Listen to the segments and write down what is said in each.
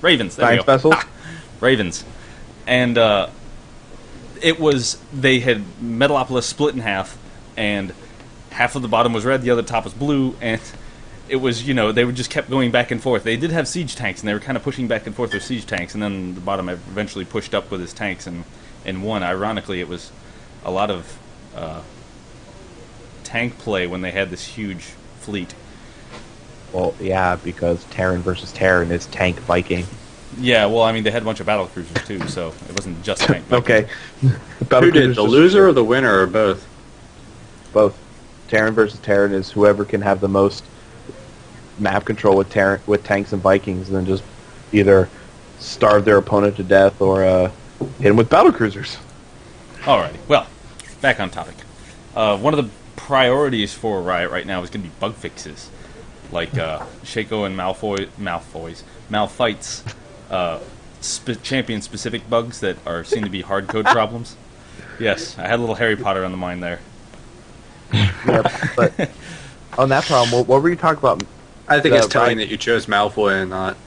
Ravens. There we Science go. vessels. Ha! Ravens. And they had Metalopolis split in half, and half of the bottom was red, the other top was blue, and it was, they would just kept going back and forth. They did have siege tanks, and they were kind of pushing back and forth with siege tanks, and then the bottom eventually pushed up with his tanks and won. Ironically, it was a lot of tank play when they had this huge fleet. Well, yeah, because Terran versus Terran is tank Viking. Yeah, well, I mean, they had a bunch of battle cruisers, too, so it wasn't just tank Viking. Okay. Who did, the loser or the winner, or both? Both. Terran versus Terran is whoever can have the most map control with tanks and Vikings, and then just either starve their opponent to death or hit them with battle cruisers. Alrighty, well, back on topic. One of the priorities for Riot right now is going to be bug fixes, like Shaco and Malphite's champion-specific bugs that are seen to be hard code problems. Yes, I had a little Harry Potter on the mind there. Yep, but on that problem, what were you talking about? I think it's telling that you chose Malfoy and not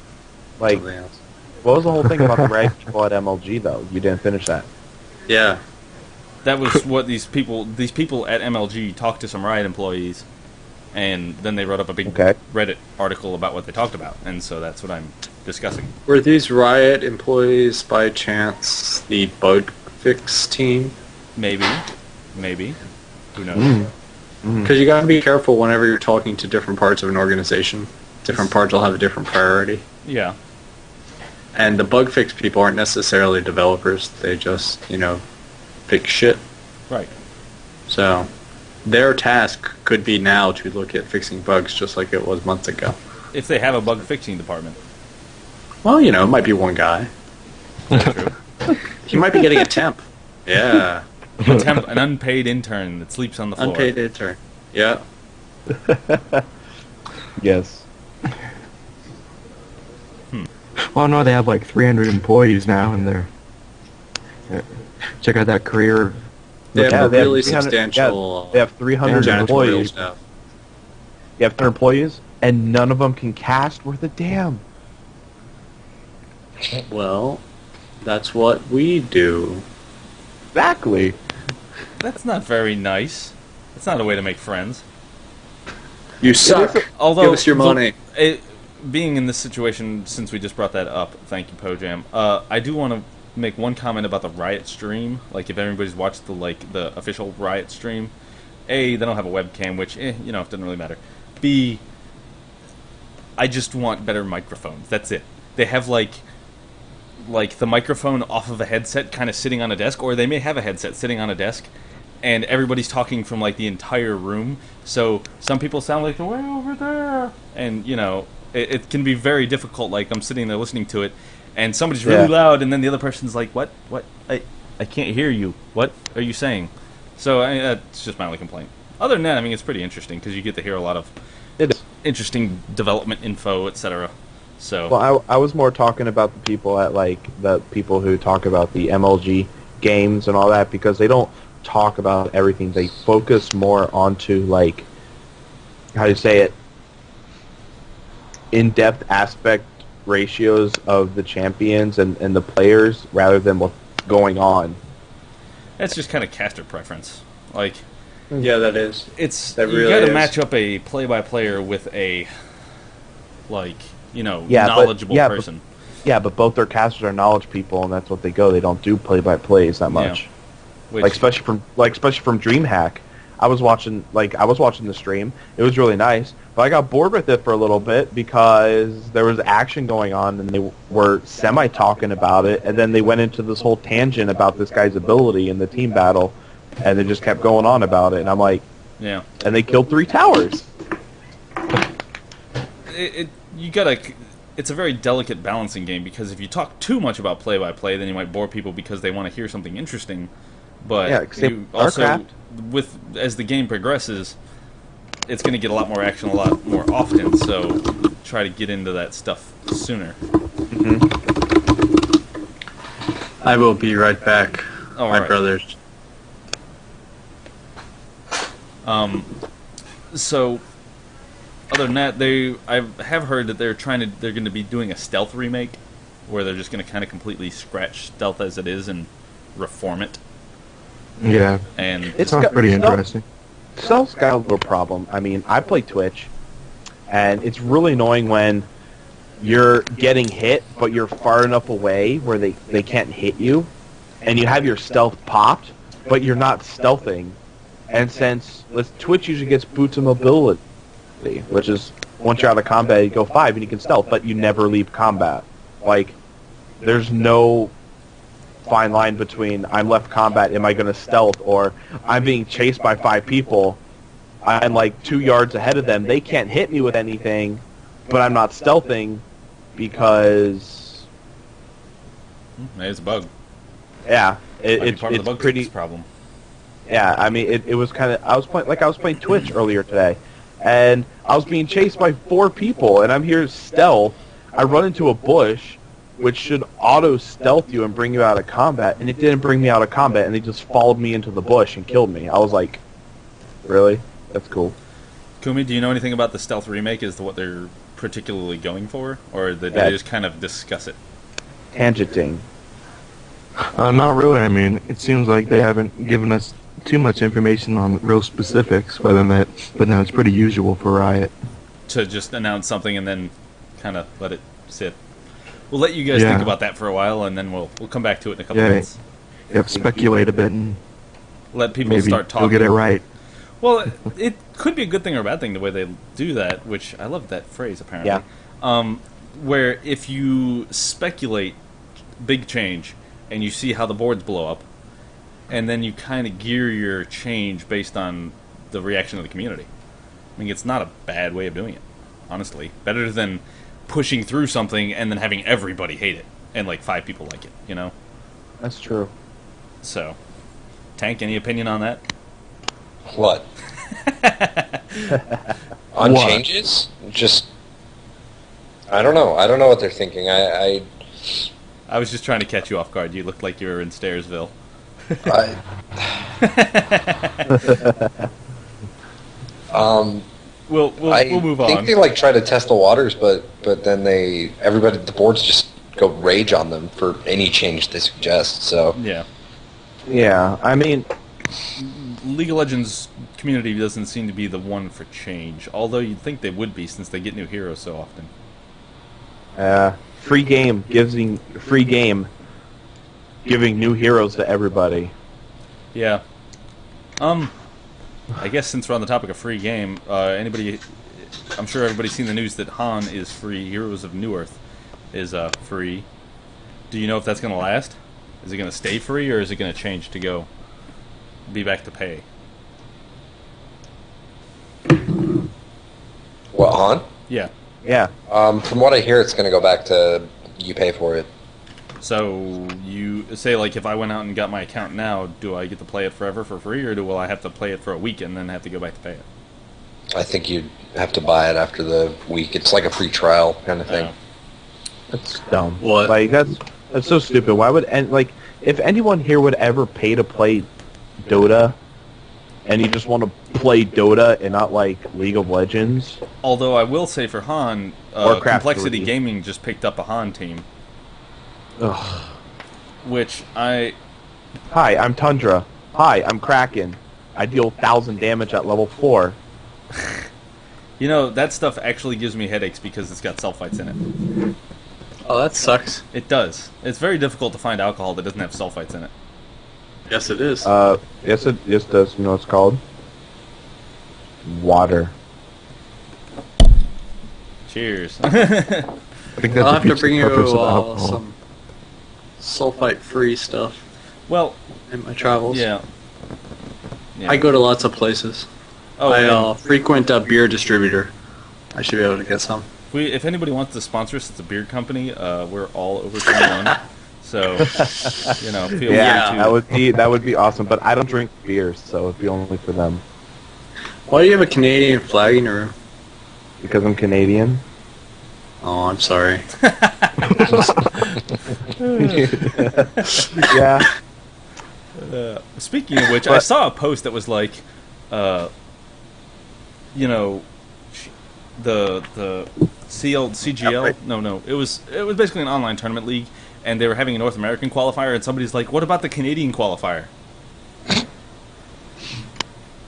like something else. What was the whole thing about the rag people at MLG though? You didn't finish that. Yeah. That was what these people at MLG talked to some Riot employees, and then they wrote up a big Reddit article about what they talked about, and so that's what I'm discussing. Were these Riot employees by chance the bug fix team? Maybe. Who knows? Because you gotta be careful whenever you're talking to different parts of an organization. Different parts will have a different priority. Yeah. And the bug fix people aren't necessarily developers. They just, fix shit. Right. So, their task could be now to look at fixing bugs just like it was months ago. If they have a bug fixing department. Well, it might be one guy. That's true. He might be getting a temp. Yeah. An unpaid intern that sleeps on the floor. Unpaid intern. Yeah. Yes. Well, no, they have like 300 employees now, and they're check out that career. They have a they really have 300 substantial. they have 300 janitorial employees. staff. You have 300 employees, and none of them can cast worth a damn. Well, that's what we do. Exactly. That's not very nice. That's not a way to make friends. You suck. Although, give us your money. Being in this situation, since we just brought that up, thank you, Pojam. I do want to make one comment about the Riot stream. Like, if everybody's watched the official Riot stream, A, they don't have a webcam, which, it doesn't really matter. B, I just want better microphones. That's it. They have, like the microphone off of a headset kind of sitting on a desk, or they may have a headset sitting on a desk, and everybody's talking from, the entire room. So some people sound like, way over there. And, it can be very difficult. Like, I'm sitting there listening to it, and somebody's really loud, and then the other person's like, what? I can't hear you. What are you saying? So, that's just my only complaint. Other than that, it's pretty interesting, because you get to hear a lot of interesting development info, etc. So. Well, I was more talking about the people at, the people who talk about the MLG games and all that, because they don't talk about everything. They focus more onto, how do you say it, in-depth aspect ratios of the champions and the players rather than what's going on. That's just kind of caster preference. Yeah, that is. You really got to is. match up a play-by-player with a, knowledgeable person. But both their casters are knowledge people, and that's what they go. They don't do play-by-plays that much. Yeah. Especially from DreamHack. I was watching the stream. It was really nice, but I got bored with it for a little bit because there was action going on, and they were semi-talking about it, and then they went into this whole tangent about this guy's ability in the team battle, and they just kept going on about it, and I'm like, yeah. And they killed 3 towers. It's a very delicate balancing game, because if you talk too much about play-by-play, then you might bore people because they want to hear something interesting. But you also, as the game progresses, it's going to get a lot more action a lot more often, so try to get into that stuff sooner. Mm-hmm. I will be right back, my brothers. So, other than that, I have heard that they're going to be doing a stealth remake where they're just going to kind of completely scratch stealth as it is and reform it. Yeah. And It sounds pretty interesting. Stealth's got a little problem. I mean, I play Twitch, and it's really annoying when you're getting hit, but you're far enough away where they can't hit you, and you have your stealth popped, but you're not stealthing. And since Twitch usually gets boots of mobility, which is once you're out of combat, you go 5 and you can stealth, but you never leave combat. Like, there's no fine line between I'm left combat, am I going to stealth, or I'm being chased by 5 people, I'm like 2 yards ahead of them, they can't hit me with anything, but I'm not stealthing because... There's a bug. Yeah, It's part of the bug pretty... problem. Yeah, I mean, it was kind of... I was playing Twitch earlier today, and I was being chased by 4 people, and I'm here stealth. I run into a bush, which should auto-stealth you and bring you out of combat, and it didn't bring me out of combat, and they just followed me into the bush and killed me. I was like, really? That's cool. Kumi, do you know anything about the stealth remake as to what they're particularly going for? Or did they just kind of discuss it? Tangenting. Not really. I mean, it seems like they haven't given us too much information on real specifics, but now it's pretty usual for Riot. To just announce something and then kind of let it sit. We'll let you guys think about that for a while, and then we'll come back to it in a couple minutes. Yep, speculate a bit and let people maybe start talking. They'll get it right. Well, it could be a good thing or a bad thing the way they do that, which I love that phrase, apparently. Yeah. Where if you speculate big change and you see how the boards blow up, and then you kind of gear your change based on the reaction of the community. I mean, it's not a bad way of doing it, honestly. Better than pushing through something and then having everybody hate it and like 5 people like it, you know? That's true. So, Tank, any opinion on that? What? On What? changes? Just... I don't know. I don't know what they're thinking. I was just trying to catch you off guard. You looked like you were in Stairsville. We'll move on. I think they like try to test the waters, but then the boards just go rage on them for any change they suggest. So Yeah. Yeah, I mean... League of Legends community doesn't seem to be the one for change, although you'd think they would be since they get new heroes so often. Free game giving new heroes to everybody. Yeah. I guess since we're on the topic of free game, I'm sure everybody's seen the news that Han is free. Heroes of Newerth is free. Do you know if that's going to last? Is it going to stay free, or is it going to change to be back to pay? what, Han? Yeah. Yeah. From what I hear, it's going to go back to you pay for it. So you say, like, if I went out and got my account now, do I get to play it forever for free, or will I have to play it for a week and then have to go back to pay it? I think you'd have to buy it after the week. It's like a free trial kind of thing. Yeah. That's dumb. What? Like, that's so stupid. Why would... And, like, if anyone here would ever pay to play Dota, and you just want to play Dota and not, like, League of Legends... Although I will say for Han, Warcraft Complexity 3. Gaming just picked up a Han team, Ugh. which I... Hi, I'm Tundra. Hi, I'm Kraken. I deal 1,000 damage at level 4. You know, that stuff actually gives me headaches because it's got sulfites in it. Oh, that sucks. It does. It's very difficult to find alcohol that doesn't have sulfites in it. Yes, it is. Yes it does. You know what it's called? Water. Cheers. I think that's I'll a have to future bring you purpose of alcohol. some sulfite-free stuff Well, in my travels. yeah. I go to lots of places. Oh, I and frequent a beer distributor. I should be able to get some. if anybody wants to sponsor us, it's a beer company. We're all over 21. So, you know, feel Yeah, free to... that would be awesome. But I don't drink beer, so it'd be only for them Why do you have a Canadian flag in your room? because I'm Canadian. Oh, I'm sorry. Yeah. Speaking of which, I saw a post that was like, you know, the CGL. Right. No. It was basically an online tournament league, and they were having a North American qualifier, and somebody's like, "What about the Canadian qualifier?"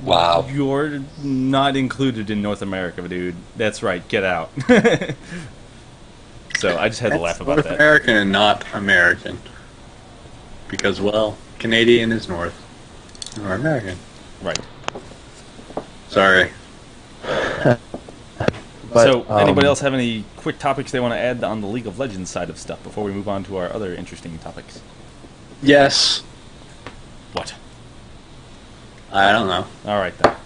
Wow. You're not included in North America, dude. That's right. Get out. So I just had to laugh about North that. American and not American. Because, well, Canadian is North. Or American. Right. Sorry. But, So, anybody else have any quick topics they want to add on the League of Legends side of stuff before we move on to our other interesting topics? Yes. What? I don't know. All right, then.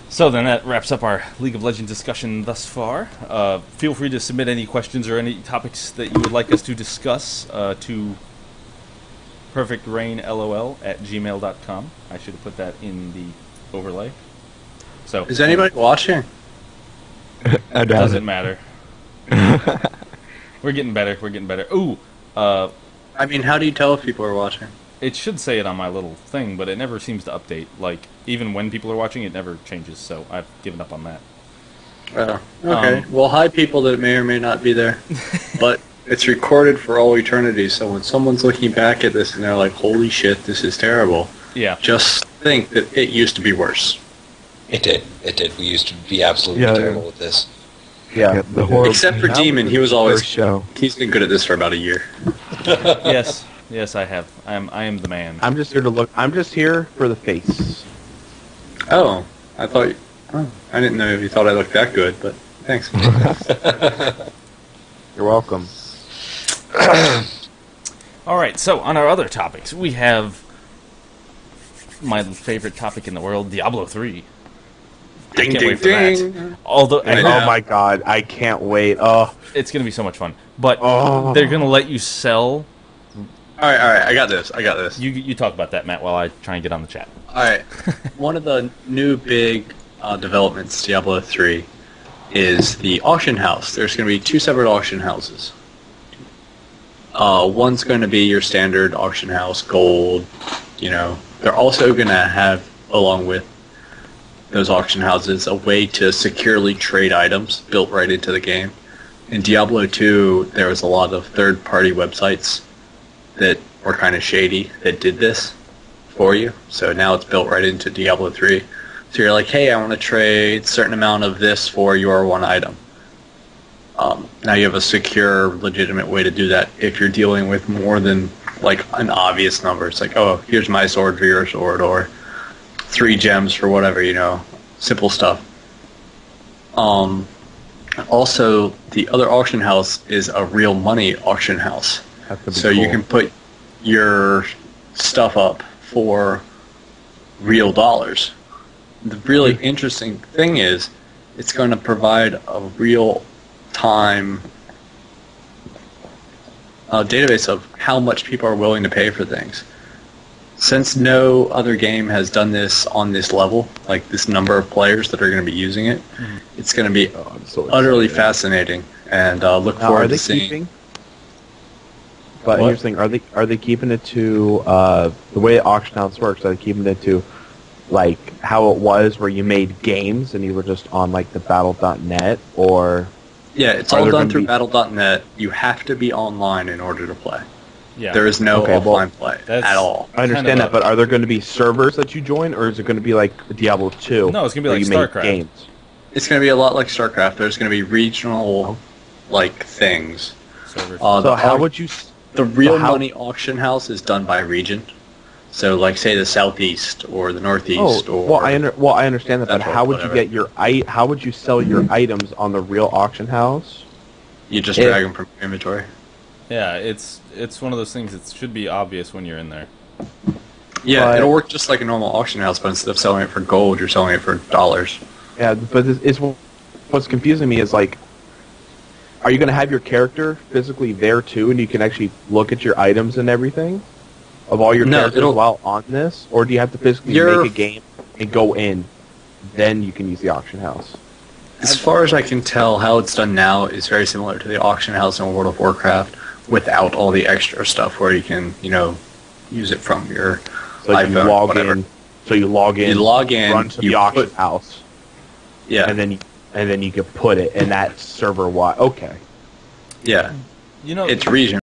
So then that wraps up our League of Legends discussion thus far. Feel free to submit any questions or any topics that you would like us to discuss to perfectrainlol@gmail.com. I should have put that in the overlay. So Is anybody watching? I doubt doesn't it. matter. We're getting better. Ooh, I mean, how do you tell if people are watching? it should say it on my little thing, but it never seems to update. Like, even when people are watching, it never changes, so I've given up on that. Oh, okay. Um, Well, hi people that may or may not be there. But it's recorded for all eternity, so when someone's looking back at this and they're like, holy shit, this is terrible, Yeah. just think that it used to be worse. It did. We used to be absolutely Yeah, terrible yeah. with this. Yeah, the horrible. Except for That Demon, was he was the always... First show. He's been good at this for about a year. Yes, I have. I am the man. I'm just here to look. I'm just here for the face. Oh, I thought... Oh, I didn't know if you thought I looked that good, but thanks. You're welcome. All right, so on our other topics, we have my favorite topic in the world, Diablo 3. Ding, Can't ding, wait for that. ding. Although I Oh know. my god, I can't wait. Oh, it's going to be so much fun, but Oh. they're going to let you sell. All right, I got this. You talk about that, Matt, while I try and get on the chat. All right. One of the new big developments, Diablo 3, is the auction house. There's going to be two separate auction houses. One's going to be your standard auction house, gold, They're also going to have, along with those auction houses, a way to securely trade items built right into the game. In Diablo 2, there was a lot of third-party websites that were kind of shady that did this for you. So now it's built right into Diablo 3. So you're like, hey, I want to trade a certain amount of this for your one item. Now you have a secure, legitimate way to do that if you're dealing with more than like an obvious number. It's like, oh, here's my sword for your sword, or 3 gems for whatever, simple stuff. Also, the other auction house is a real money auction house. that could be So you cool. can put your stuff up for real dollars. The really interesting thing is it's going to provide a real-time database of how much people are willing to pay for things. Since no other game has done this on this level, like this number of players that are going to be using it, it's going to be Oh, I'm so utterly excited. fascinating, and look Now, forward are they to seeing. keeping? But What? here's the thing: are they keeping it to the way auction house works? Are they keeping it to like how it was, where you made games and you were just on like the Battle.net, or Yeah, it's Are all there done gonna through be- Battle.net. You have to be online in order to play. Yeah. There is no Okay, well, offline play that's- at all. I understand Kind of that, but are there going to be servers that you join, or is it going to be like Diablo 2? No, it's gonna be where like you make StarCraft. games. It's going to be a lot like StarCraft. There's going to be regional, things. Servers. So how would you? the real how- money auction house is done by region. So, say the southeast or the northeast, Oh, or well, I understand that, but Central, how would whatever. you get your how would you sell your items on the real auction house? you just Yeah. drag them from your inventory. Yeah, it's one of those things that should be obvious when you're in there. Yeah, But- it'll work just like a normal auction house, but instead of selling it for gold, you're selling it for dollars. Yeah, but what's confusing me is like, are you going to have your character physically there too, and you can actually look at your items and everything of all your No, characters it'll- while on this, or do you have to physically You're- make a game and go in, then you can use the auction house? As far as I can tell, how it's done now is very similar to the auction house in World of Warcraft, without all the extra stuff where you can, use it from your So iPhone, you log whatever. in. So you log in. You log in, run to you the auction put- house, Yeah, and then and then you could put it in that server wide. Okay. Yeah, You know, it's region